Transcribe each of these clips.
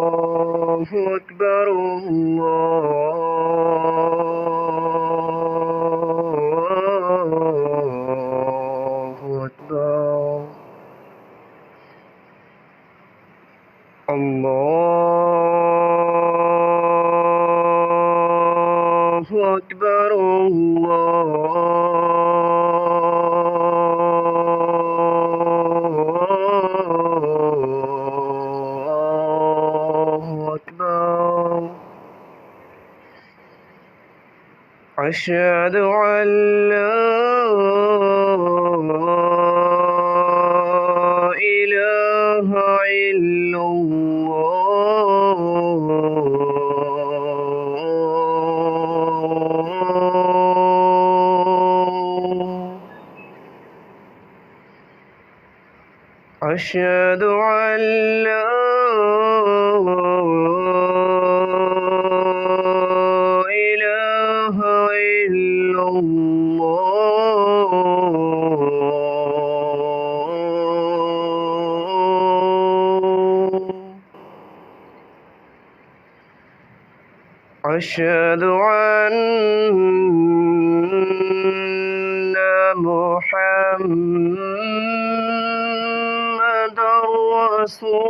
الله أكبر الله أكبر الله أكبر الله أكبر أشهد أن لا إله إلا الله أشهد أن لا إله إلا الله أشهد أن محمدًا رسول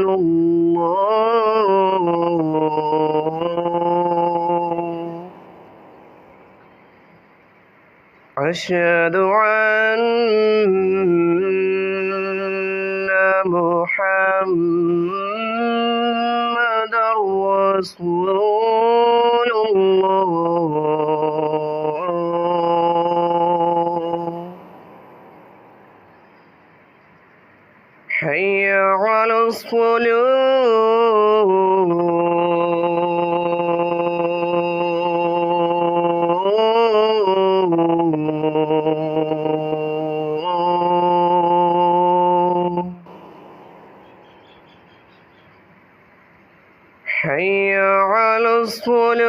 الله أشهد أن محمدًا رسول الله حي على الصلاة حي على الصلاة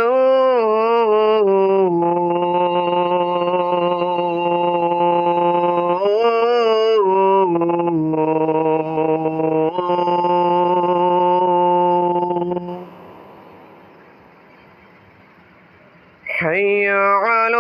حي على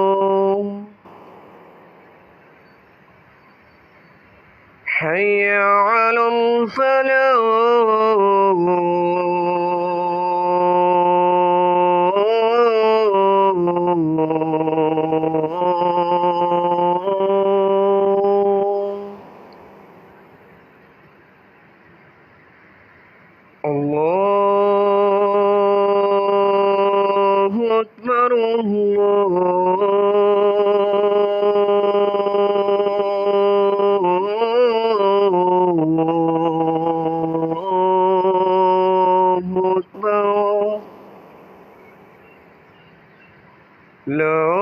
الفلاح حي على الفلاح الله أكبر الله أكبر لا